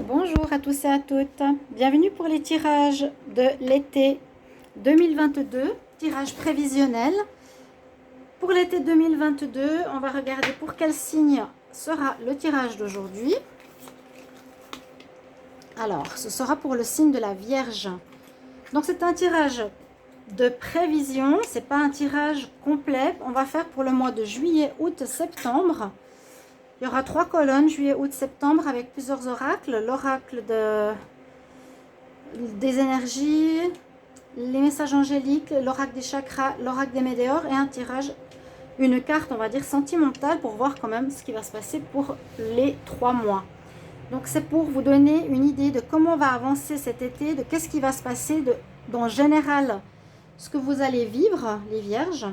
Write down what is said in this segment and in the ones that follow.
Bonjour à tous et à toutes, bienvenue pour les tirages de l'été 2022, tirage prévisionnel. Pour l'été 2022, on va regarder pour quel signe sera le tirage d'aujourd'hui. Alors, ce sera pour le signe de la Vierge. Donc c'est un tirage de prévision, c'est pas un tirage complet. On va faire pour le mois de juillet, août, septembre. Il y aura 3 colonnes, juillet, août, septembre, avec plusieurs oracles. L'oracle des énergies, les messages angéliques, l'oracle des chakras, l'oracle des météores et un tirage, une carte, on va dire, sentimentale pour voir quand même ce qui va se passer pour les 3 mois. Donc c'est pour vous donner une idée de comment on va avancer cet été, de qu'est-ce qui va se passer, en général, ce que vous allez vivre, les vierges.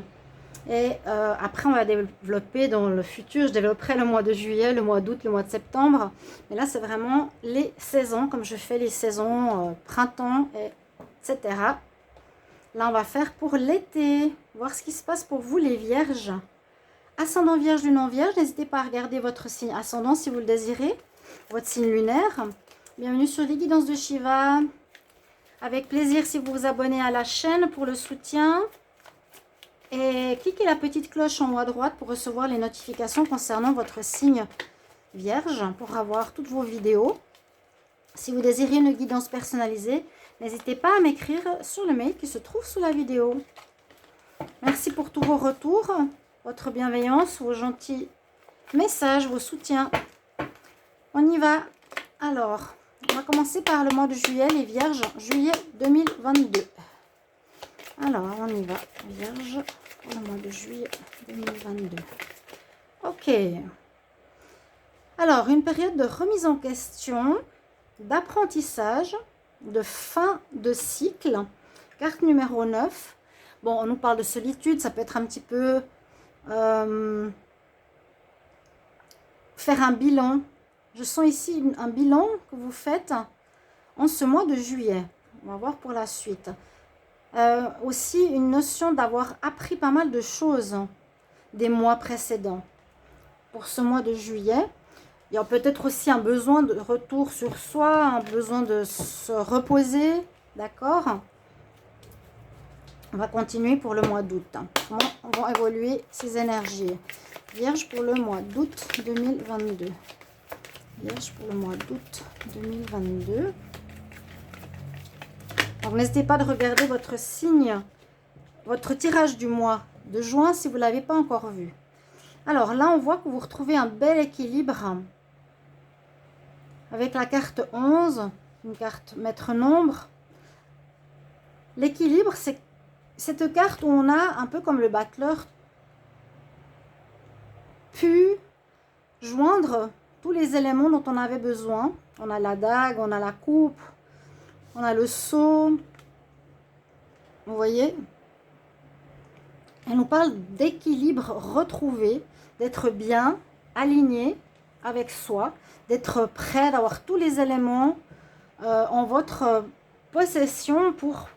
Et après, on va développer dans le futur. Je développerai le mois de juillet, le mois d'août, le mois de septembre. Mais là, c'est vraiment les saisons, comme je fais les saisons printemps, etc. Là, on va faire pour l'été. Voir ce qui se passe pour vous, les vierges. Ascendant vierge, lune en vierge. N'hésitez pas à regarder votre signe ascendant si vous le désirez. Votre signe lunaire. Bienvenue sur les guidances de Shiva. Avec plaisir si vous vous abonnez à la chaîne pour le soutien. Et cliquez la petite cloche en haut à droite pour recevoir les notifications concernant votre signe vierge, pour avoir toutes vos vidéos. Si vous désirez une guidance personnalisée, n'hésitez pas à m'écrire sur le mail qui se trouve sous la vidéo. Merci pour tous vos retours, votre bienveillance, vos gentils messages, vos soutiens. On y va. Alors, on va commencer par le mois de juillet, les vierges, juillet 2022. Alors, on y va, vierge, pour le mois de juillet 2022. Ok. Alors, une période de remise en question, d'apprentissage, de fin de cycle. Carte numéro 9. Bon, on nous parle de solitude, ça peut être un petit peu faire un bilan. Je sens ici un bilan que vous faites en ce mois de juillet. On va voir pour la suite. Aussi une notion d'avoir appris pas mal de choses des mois précédents. Pour ce mois de juillet, il y a peut-être aussi un besoin de retour sur soi, un besoin de se reposer, d'accord? On va continuer pour le mois d'août. Comment vont évoluer ces énergies? Vierge pour le mois d'août 2022. Vierge pour le mois d'août 2022. Donc n'hésitez pas de regarder votre signe, votre tirage du mois de juin si vous ne l'avez pas encore vu. Alors là, on voit que vous retrouvez un bel équilibre avec la carte 11, une carte maître nombre. L'équilibre, c'est cette carte où on a, un peu comme le battleur, pu joindre tous les éléments dont on avait besoin. On a la dague, on a la coupe, on a le seau. Vous voyez? Elle nous parle d'équilibre retrouvé, d'être bien aligné avec soi, d'être prêt, d'avoir tous les éléments en votre possession pour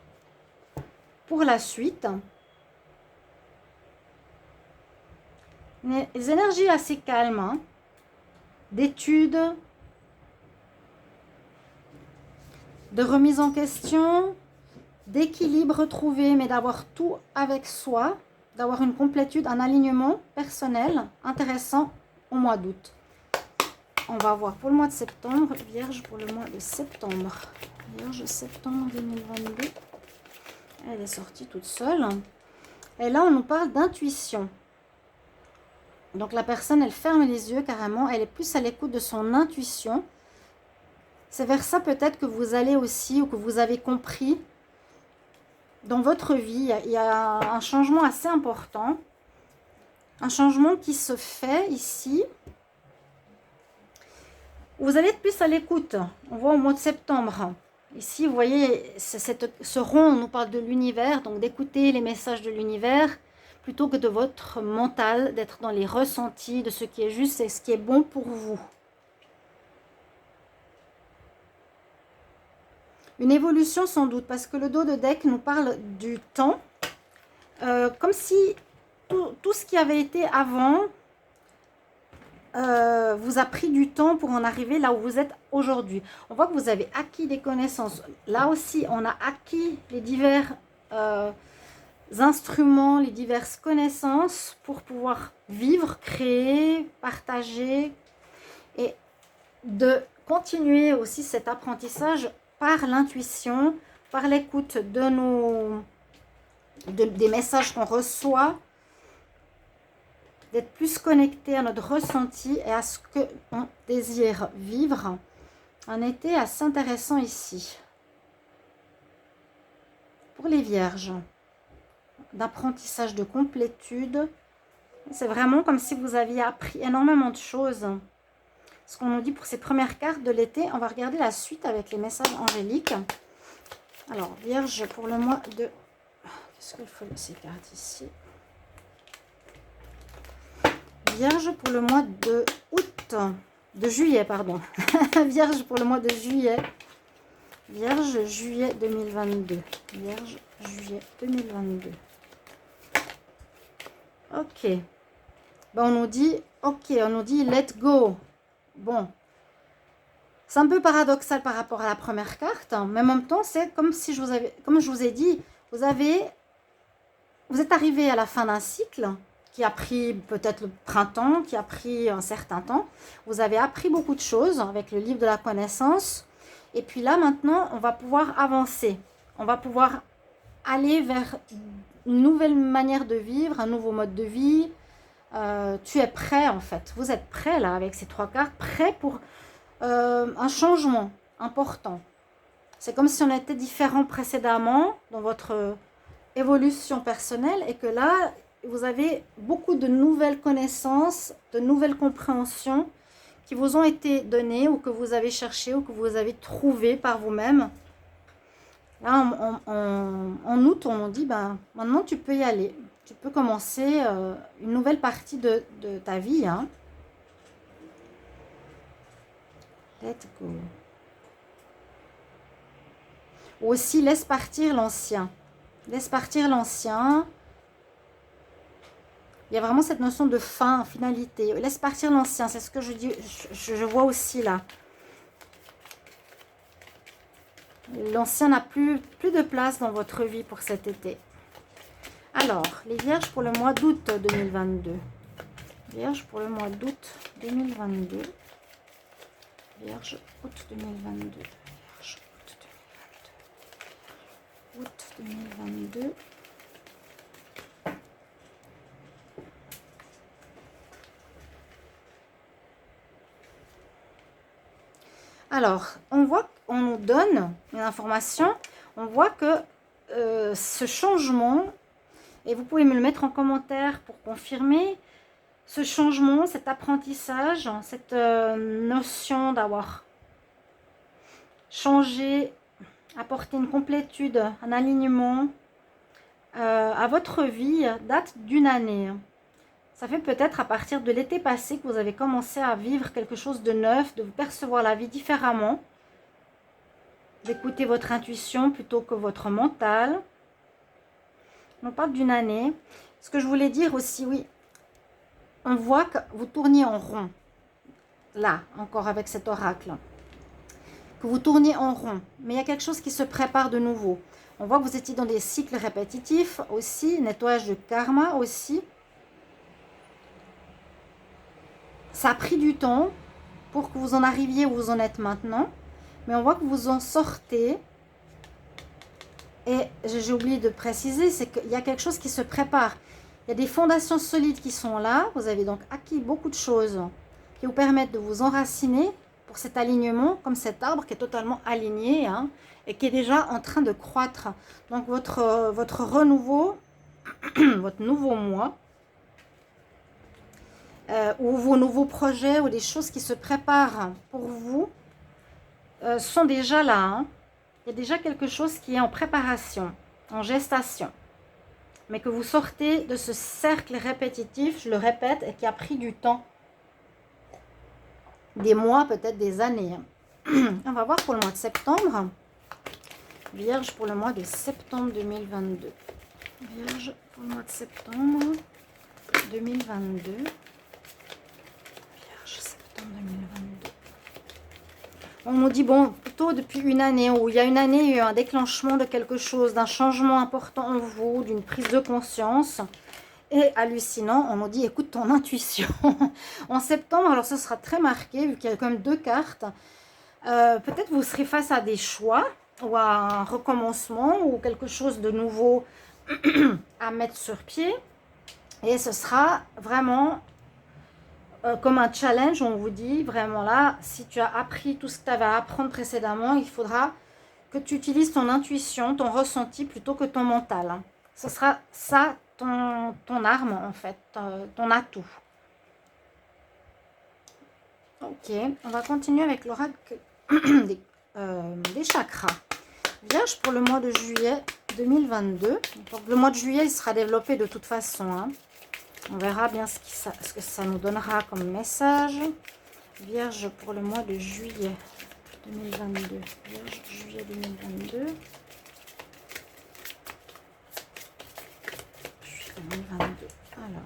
la suite. Les énergies assez calmes, hein, d'études, de remise en question, d'équilibre retrouvé, mais d'avoir tout avec soi, d'avoir une complétude, un alignement personnel intéressant au mois d'août. On va voir pour le mois de septembre, Vierge pour le mois de septembre. Vierge, septembre 2022. Elle est sortie toute seule. Et là, on nous parle d'intuition. Donc la personne, elle ferme les yeux carrément, elle est plus à l'écoute de son intuition. C'est vers ça peut-être que vous allez aussi, ou que vous avez compris. Dans votre vie, il y a un changement assez important. Un changement qui se fait ici. Vous allez être plus à l'écoute. On voit au mois de septembre. Ici, vous voyez, ce rond, on nous parle de l'univers. Donc d'écouter les messages de l'univers plutôt que de votre mental, d'être dans les ressentis de ce qui est juste et ce qui est bon pour vous. Une évolution sans doute, parce que le dos de deck nous parle du temps. Comme si tout ce qui avait été avant vous a pris du temps pour en arriver là où vous êtes aujourd'hui. On voit que vous avez acquis des connaissances. Là aussi, on a acquis les divers instruments, les diverses connaissances pour pouvoir vivre, créer, partager et de continuer aussi cet apprentissage par l'intuition, par l'écoute de des messages qu'on reçoit, d'être plus connecté à notre ressenti et à ce qu'on désire vivre. Un été assez intéressant ici. Pour les vierges, d'apprentissage, de complétude, c'est vraiment comme si vous aviez appris énormément de choses. Ce qu'on nous dit pour ces premières cartes de l'été, on va regarder la suite avec les messages angéliques. Alors, vierge pour le mois de... Qu'est-ce qu'il faut ces cartes ici? Vierge pour le mois de août, de juillet, pardon. Vierge pour le mois de juillet. Vierge, juillet 2022. Vierge, juillet 2022. Ok. Ben, on nous dit, ok, on nous dit let go. Bon. C'est un peu paradoxal par rapport à la première carte, hein, mais en même temps, c'est comme si comme je vous ai dit, vous êtes arrivé à la fin d'un cycle qui a pris peut-être le printemps, qui a pris un certain temps. Vous avez appris beaucoup de choses avec le livre de la connaissance. Et puis là, maintenant, on va pouvoir avancer. On va pouvoir aller vers une nouvelle manière de vivre, un nouveau mode de vie. Tu es prêt, en fait. Vous êtes prêt, là, avec ces 3 cartes, prêt pour un changement important. C'est comme si on était différent précédemment dans votre évolution personnelle et que là, vous avez beaucoup de nouvelles connaissances, de nouvelles compréhensions qui vous ont été données ou que vous avez cherché ou que vous avez trouvé par vous-même. Là, en août, on dit, ben, maintenant tu peux y aller. Tu peux commencer une nouvelle partie de ta vie. Hein. Let go. Ou aussi, laisse partir l'ancien. Laisse partir l'ancien. Il y a vraiment cette notion de fin, finalité. Laisse partir l'ancien, c'est ce que je dis, je vois aussi là. L'ancien n'a plus de place dans votre vie pour cet été. Alors, les vierges pour le mois d'août 2022. Vierge pour le mois d'août 2022. Vierge, août 2022. Vierge, août 2022. Août 2022. Alors, on voit qu'on nous donne une information, on voit que ce changement, et vous pouvez me le mettre en commentaire pour confirmer, ce changement, cet apprentissage, cette notion d'avoir changé, apporté une complétude, un alignement à votre vie date d'une année. Ça fait peut-être à partir de l'été passé que vous avez commencé à vivre quelque chose de neuf, de percevoir la vie différemment, d'écouter votre intuition plutôt que votre mental. On parle d'une année. Ce que je voulais dire aussi, oui, on voit que vous tourniez en rond, là, encore avec cet oracle, que vous tourniez en rond, mais il y a quelque chose qui se prépare de nouveau. On voit que vous étiez dans des cycles répétitifs aussi, nettoyage de karma aussi. Ça a pris du temps pour que vous en arriviez où vous en êtes maintenant. Mais on voit que vous en sortez. Et j'ai oublié de préciser, c'est qu'il y a quelque chose qui se prépare. Il y a des fondations solides qui sont là. Vous avez donc acquis beaucoup de choses qui vous permettent de vous enraciner pour cet alignement, comme cet arbre qui est totalement aligné hein, et qui est déjà en train de croître. Donc votre renouveau, votre nouveau mois, ou vos nouveaux projets ou des choses qui se préparent pour vous sont déjà là. Hein. Il y a déjà quelque chose qui est en préparation, en gestation. Mais que vous sortez de ce cercle répétitif, je le répète, et qui a pris du temps. Des mois, peut-être des années. Hein. On va voir pour le mois de septembre. Vierge pour le mois de septembre 2022. Vierge pour le mois de septembre 2022. 2022. On nous dit, bon, plutôt depuis une année, où il y a une année, il y a eu un déclenchement de quelque chose, d'un changement important en vous, d'une prise de conscience. Et hallucinant, on nous dit, écoute ton intuition. En septembre, alors ce sera très marqué, vu qu'il y a quand même 2 cartes. Peut-être vous serez face à des choix, ou à un recommencement, ou quelque chose de nouveau à mettre sur pied. Et ce sera vraiment comme un challenge, on vous dit, vraiment là, si tu as appris tout ce que tu avais à apprendre précédemment, il faudra que tu utilises ton intuition, ton ressenti, plutôt que ton mental. Ce sera ça, ton arme, en fait, ton atout. Ok, on va continuer avec l'oracle des chakras. Vierge pour le mois de juillet 2022. Donc, le mois de juillet, il sera développé de toute façon. Hein. On verra bien ce que ça nous donnera comme message. Vierge pour le mois de juillet 2022. Vierge, juillet 2022. Juillet 2022. Alors.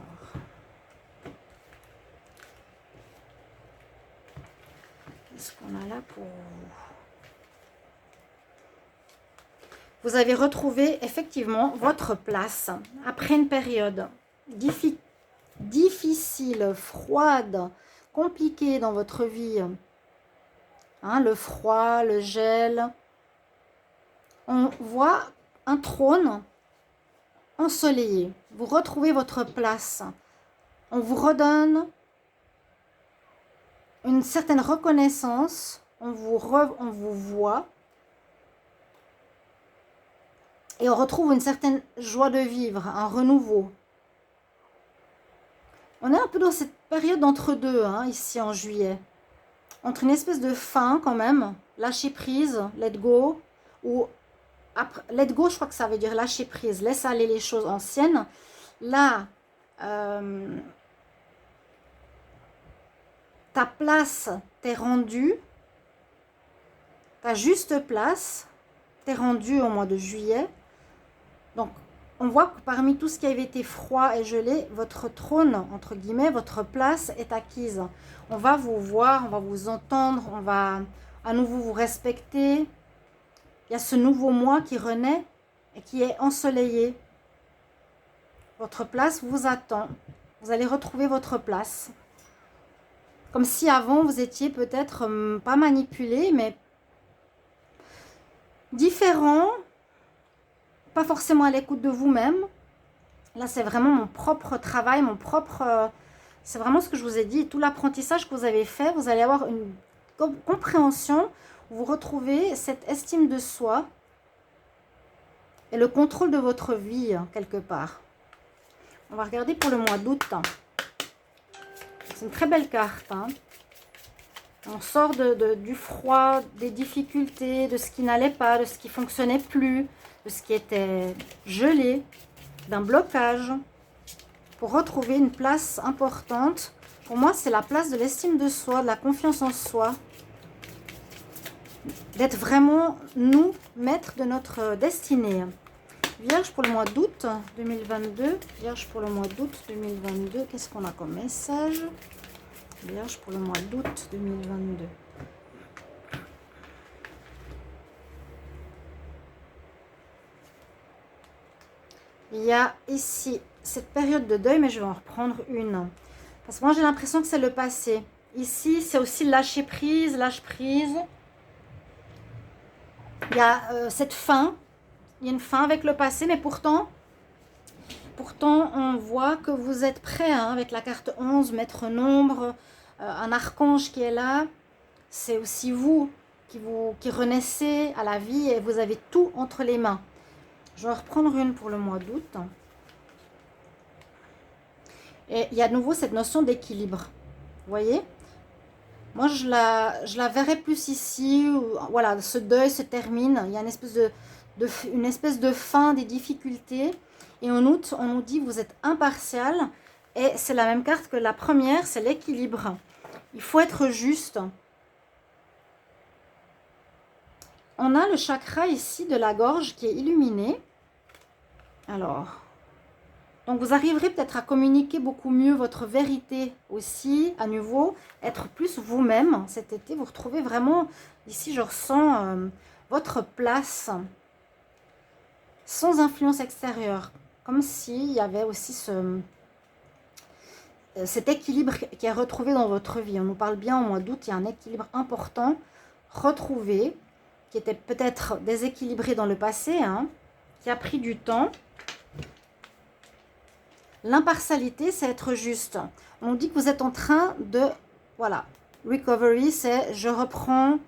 Qu'est-ce qu'on a là pour vous? Vous avez retrouvé effectivement votre place après une période difficile, froide, compliquée dans votre vie. Hein, le froid, le gel. On voit un trône ensoleillé. Vous retrouvez votre place. On vous redonne une certaine reconnaissance. On vous voit. Et on retrouve une certaine joie de vivre, un renouveau. On est un peu dans cette période d'entre-deux, hein, ici en juillet. Entre une espèce de fin quand même, lâcher prise, let go, ou après, let go, je crois que ça veut dire lâcher prise, laisse aller les choses anciennes. Là, ta place t'est rendue, ta juste place t'est rendue au mois de juillet. Donc, on voit que parmi tout ce qui avait été froid et gelé, votre trône, entre guillemets, votre place est acquise. On va vous voir, on va vous entendre, on va à nouveau vous respecter. Il y a ce nouveau moi qui renaît et qui est ensoleillé. Votre place vous attend. Vous allez retrouver votre place. Comme si avant, vous étiez peut-être pas manipulé, mais différent. Pas forcément à l'écoute de vous-même. Là, c'est vraiment mon propre travail, c'est vraiment ce que je vous ai dit. Tout l'apprentissage que vous avez fait, vous allez avoir une compréhension. Vous retrouvez cette estime de soi et le contrôle de votre vie, quelque part. On va regarder pour le mois d'août. C'est une très belle carte. Hein. On sort du froid, des difficultés, de ce qui n'allait pas, de ce qui ne fonctionnait plus, de ce qui était gelé, d'un blocage, pour retrouver une place importante. Pour moi, c'est la place de l'estime de soi, de la confiance en soi, d'être vraiment nous, maîtres de notre destinée. Vierge pour le mois d'août 2022. Vierge pour le mois d'août 2022. Qu'est-ce qu'on a comme message? Vierge pour le mois d'août 2022. Il y a ici cette période de deuil, mais je vais en reprendre une. Parce que moi, j'ai l'impression que c'est le passé. Ici, c'est aussi lâcher prise, lâche prise. Il y a cette fin. Il y a une fin avec le passé, mais pourtant on voit que vous êtes prêts, hein, avec la carte 11, maître nombre, un archange qui est là. C'est aussi vous qui renaissez à la vie et vous avez tout entre les mains. Je vais reprendre une pour le mois d'août. Et il y a de nouveau cette notion d'équilibre. Vous voyez? Moi, je la verrais plus ici. Où, voilà, ce deuil se termine. Il y a une espèce de fin des difficultés. Et en août, on nous dit vous êtes impartial. Et c'est la même carte que la première, c'est l'équilibre. Il faut être juste. On a le chakra ici de la gorge qui est illuminé. Alors, Donc vous arriverez peut-être à communiquer beaucoup mieux votre vérité aussi, à nouveau, être plus vous-même cet été. Vous retrouvez vraiment, ici je ressens votre place sans influence extérieure. Comme s'il y avait aussi cet équilibre qui est retrouvé dans votre vie. On nous parle bien au mois d'août, il y a un équilibre important retrouvé, qui était peut-être déséquilibré dans le passé, hein, qui a pris du temps. L'impartialité, c'est être juste. On dit que vous êtes en train de... Voilà. Recovery, c'est je reprends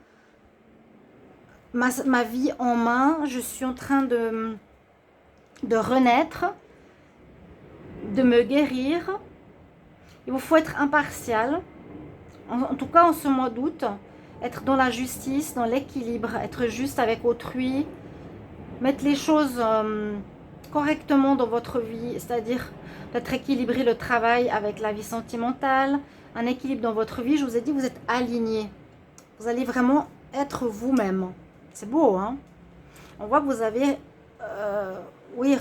ma vie en main. Je suis en train de renaître, de me guérir. Il vous faut être impartial. En tout cas, en ce mois d'août, être dans la justice, dans l'équilibre, être juste avec autrui, mettre les choses correctement dans votre vie, c'est-à-dire peut-être équilibrer le travail avec la vie sentimentale, un équilibre dans votre vie. Je vous ai dit, vous êtes aligné. Vous allez vraiment être vous-même. C'est beau, hein? On voit que vous avez, oui,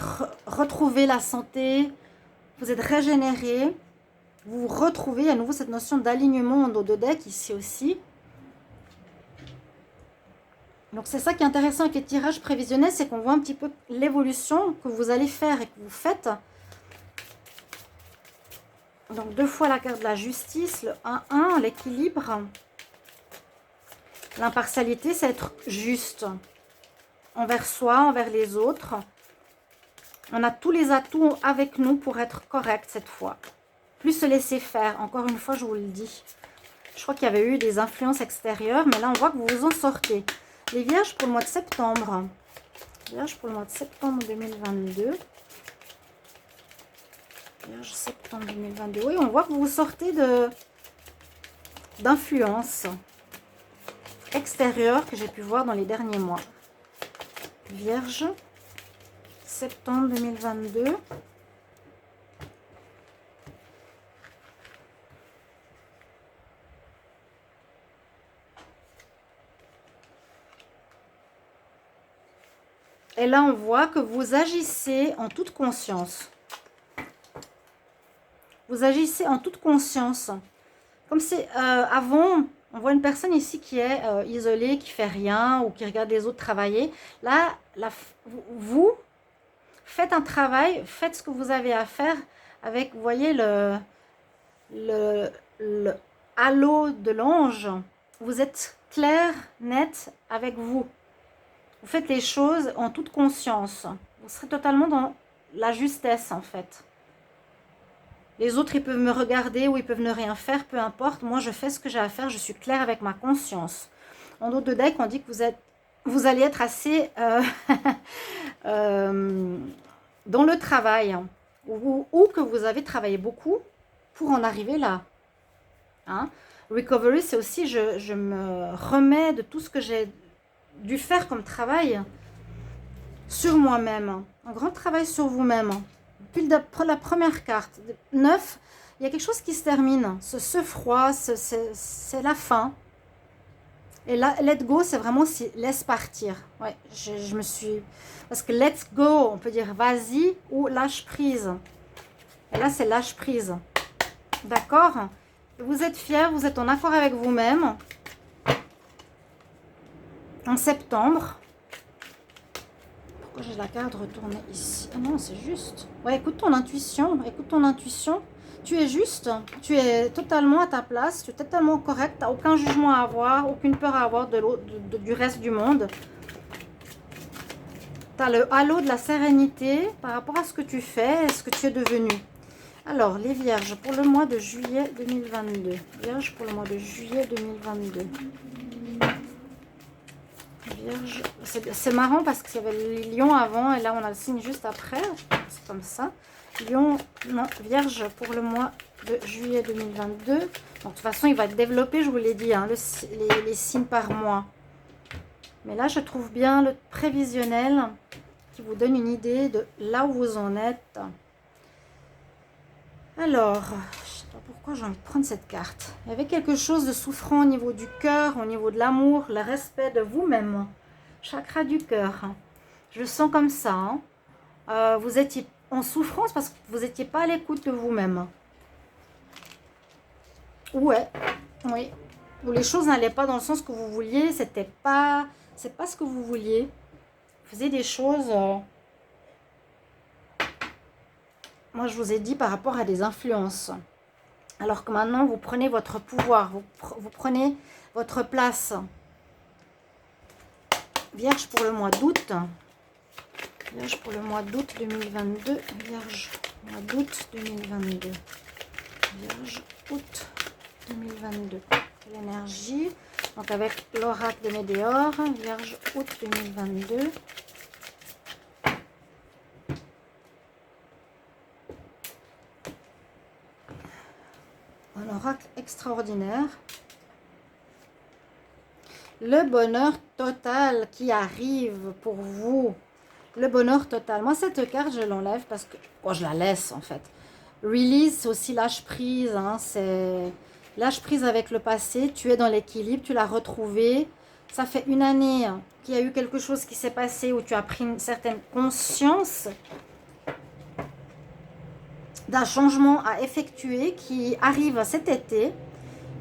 retrouvé la santé, vous êtes régénéré, vous retrouvez à nouveau cette notion d'alignement en dos de deck ici aussi. Donc c'est ça qui est intéressant avec les tirages prévisionnels, c'est qu'on voit un petit peu l'évolution que vous allez faire et que vous faites. Donc 2 fois la carte de la justice, le 1-1, l'équilibre. L'impartialité, c'est être juste envers soi, envers les autres. On a tous les atouts avec nous pour être correct cette fois. Plus se laisser faire, encore une fois je vous le dis. Je crois qu'il y avait eu des influences extérieures, mais là on voit que vous vous en sortez. Les vierges pour le mois de septembre. Vierges pour le mois de septembre 2022. Vierge septembre 2022. Oui, on voit que vous sortez d'influences extérieures que j'ai pu voir dans les derniers mois. Vierge, septembre 2022. Et là, on voit que vous agissez en toute conscience. Vous agissez en toute conscience. Comme si avant, on voit une personne ici qui est isolée, qui fait rien ou qui regarde les autres travailler. Là, vous faites un travail, faites ce que vous avez à faire avec, vous voyez, le halo de l'ange. Vous êtes clair, net avec vous. Vous faites les choses en toute conscience. Vous serez totalement dans la justesse, en fait. Les autres, ils peuvent me regarder ou ils peuvent ne rien faire, peu importe. Moi, je fais ce que j'ai à faire. Je suis claire avec ma conscience. En dos de deck, on dit que vous allez être assez dans le travail. Ou que vous avez travaillé beaucoup pour en arriver là. Hein? Recovery, c'est aussi, je me remets de tout ce que j'ai dû faire comme travail sur moi-même. Un grand travail sur vous-même. Depuis la première carte, 9, il y a quelque chose qui se termine. Ce froid, c'est la fin. Et là, let go, c'est vraiment si laisse partir. Ouais, je me suis... Parce que let's go, on peut dire vas-y ou lâche prise. Et là, c'est lâche prise. D'accord? Vous êtes fiers, vous êtes en accord avec vous-même. En septembre. Pourquoi j'ai la carte retournée ici? Ah non, c'est juste. Ouais, écoute ton intuition. Écoute ton intuition. Tu es juste. Tu es totalement à ta place. Tu es totalement correct. Tu n'as aucun jugement à avoir. Aucune peur à avoir du reste du monde. Tu as le halo de la sérénité par rapport à ce que tu fais et ce que tu es devenu. Alors, les vierges pour le mois de juillet 2022. Vierges pour le mois de juillet 2022. Vierge, c'est marrant parce qu'il y avait les lions avant et là on a le signe juste après, c'est comme ça. Lion, non, Vierge pour le mois de juillet 2022. Donc, de toute façon, il va être développé, je vous l'ai dit, hein, les signes par mois. Mais là, je trouve bien le prévisionnel qui vous donne une idée de là où vous en êtes. Alors, je ne sais pas pourquoi j'ai envie de prendre cette carte. Il y avait quelque chose de souffrant au niveau du cœur, au niveau de l'amour, le respect de vous-même. Chakra du cœur. Je le sens comme ça. Hein. Vous étiez en souffrance parce que vous n'étiez pas à l'écoute de vous-même. Ouais, oui. Où les choses n'allaient pas dans le sens que vous vouliez, c'est pas ce que vous vouliez. Vous faisiez des choses... moi, je vous ai dit par rapport à des influences. Alors que maintenant, vous prenez votre pouvoir, vous prenez votre place. Vierge pour le mois d'août. Vierge pour le mois d'août 2022. Vierge, mois d'août 2022. Vierge, août 2022. L'énergie. Donc avec l'oracle de Médéor. Vierge, août 2022. Un oracle extraordinaire. Le bonheur total qui arrive pour vous. Le bonheur total. Moi, cette carte, je l'enlève parce que... bon, je la laisse, en fait. Release, c'est aussi lâche prise. Hein, c'est lâche prise avec le passé. Tu es dans l'équilibre, tu l'as retrouvé. Ça fait une année qu'il y a eu quelque chose qui s'est passé où tu as pris une certaine conscience d'un changement à effectuer qui arrive cet été.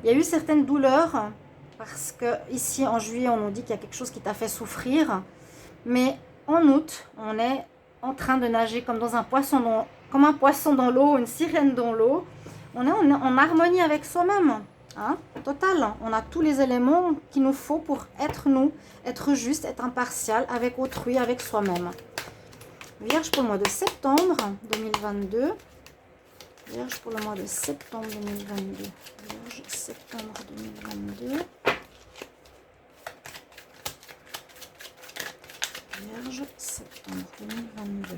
Il y a eu certaines douleurs parce que ici, en juillet, on nous dit qu'il y a quelque chose qui t'a fait souffrir. Mais en août, on est en train de nager comme dans un poisson comme un poisson dans l'eau, une sirène dans l'eau. On est en harmonie avec soi-même. Hein, total. On a tous les éléments qu'il nous faut pour être nous, être juste, être impartial avec autrui, avec soi-même. Vierge pour le mois de septembre 2022. Vierge pour le mois de septembre 2022. Vierge, septembre 2022. Vierge, septembre 2022.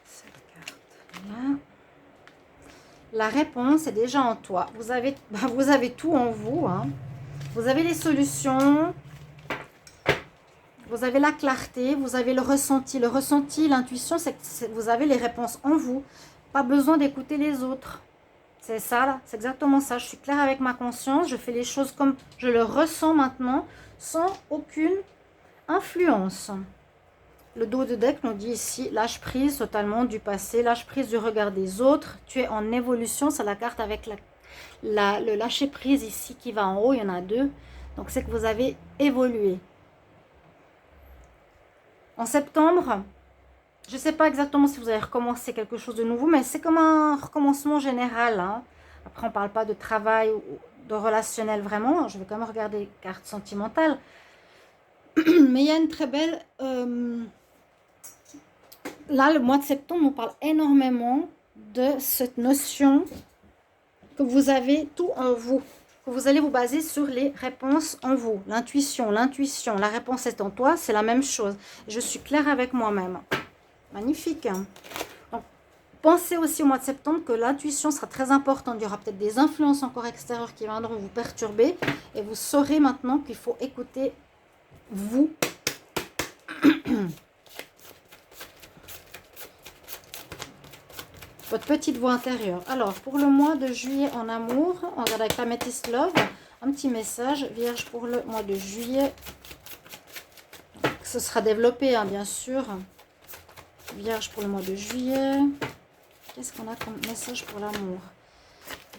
Cette carte-là. La réponse est déjà en toi. Vous avez tout en vous. Hein. Vous avez les solutions. Vous avez la clarté. Vous avez le ressenti. Le ressenti, l'intuition, c'est que vous avez les réponses en vous. Pas besoin d'écouter les autres. C'est ça, là. C'est exactement ça. Je suis claire avec ma conscience. Je fais les choses comme je le ressens maintenant, sans aucune influence. Le dos de deck nous dit ici, lâche prise totalement du passé, lâche prise du regard des autres. Tu es en évolution. C'est la carte avec le lâcher prise ici qui va en haut. Il y en a deux. Donc, c'est que vous avez évolué. En septembre... je ne sais pas exactement si vous allez recommencer quelque chose de nouveau, mais c'est comme un recommencement général. Hein. Après, on ne parle pas de travail ou de relationnel vraiment. Je vais quand même regarder les cartes sentimentales. Mais il y a une très belle... là, le mois de septembre nous parle énormément de cette notion que vous avez tout en vous. Que vous allez vous baser sur les réponses en vous. L'intuition, la réponse est en toi, c'est la même chose. Je suis claire avec moi-même. Magnifique. Donc, pensez aussi au mois de septembre que l'intuition sera très importante. Il y aura peut-être des influences encore extérieures qui viendront vous perturber. Et vous saurez maintenant qu'il faut écouter vous. Votre petite voix intérieure. Alors, pour le mois de juillet en amour, on regarde avec Amethyst Love. Un petit message, Vierge, pour le mois de juillet. Donc, ce sera développé, hein, bien sûr. Vierge pour le mois de juillet. Qu'est-ce qu'on a comme message pour l'amour?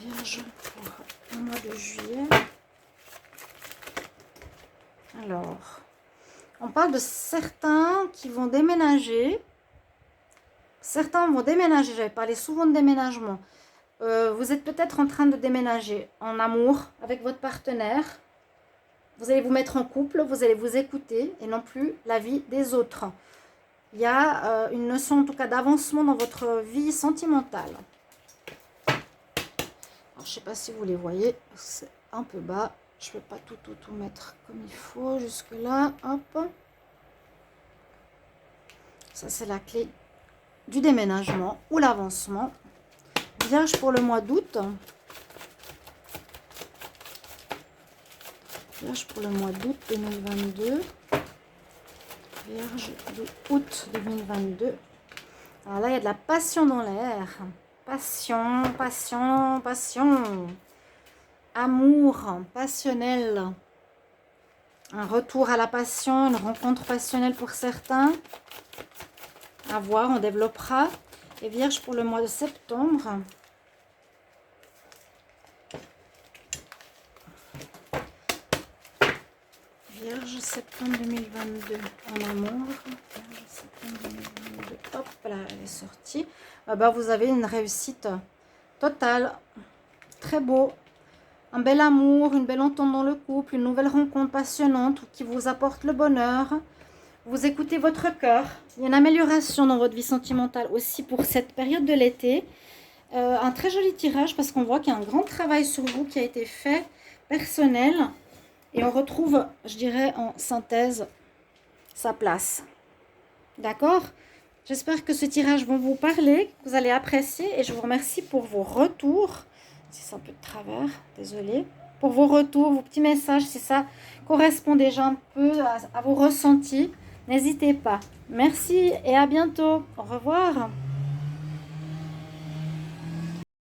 Vierge pour le mois de juillet. Alors, on parle de certains qui vont déménager. Certains vont déménager. J'avais parlé souvent de déménagement. Vous êtes peut-être en train de déménager en amour avec votre partenaire. Vous allez vous mettre en couple. Vous allez vous écouter et non plus la vie des autres. Il y a une notion en tout cas d'avancement dans votre vie sentimentale. Alors, je ne sais pas si vous les voyez, c'est un peu bas. Je ne peux pas tout mettre comme il faut jusque là. Hop. Ça, c'est la clé du déménagement ou l'avancement. Vierge pour le mois d'août. Vierge pour le mois d'août 2022. Vierge de août 2022. Alors là, il y a de la passion dans l'air. Passion, passion, passion. amour passionnel. Un retour à la passion, une rencontre passionnelle pour certains. À voir, on développera. Et Vierge pour le mois de septembre. Vierge, septembre 2022 en amour. Vierge, septembre 2022. Hop là, elle est sortie. Vous avez une réussite totale. Très beau. Un bel amour, une belle entente dans le couple, une nouvelle rencontre passionnante qui vous apporte le bonheur. Vous écoutez votre cœur. Il y a une amélioration dans votre vie sentimentale aussi pour cette période de l'été. Un très joli tirage parce qu'on voit qu'il y a un grand travail sur vous qui a été fait, personnel. Et on retrouve, je dirais, en synthèse, sa place. D'accord? J'espère que ce tirage va vous parler, que vous allez apprécier. Et je vous remercie pour vos retours. Si c'est un peu de travers, désolée. Pour vos retours, vos petits messages, si ça correspond déjà un peu à vos ressentis, n'hésitez pas. Merci et à bientôt. Au revoir.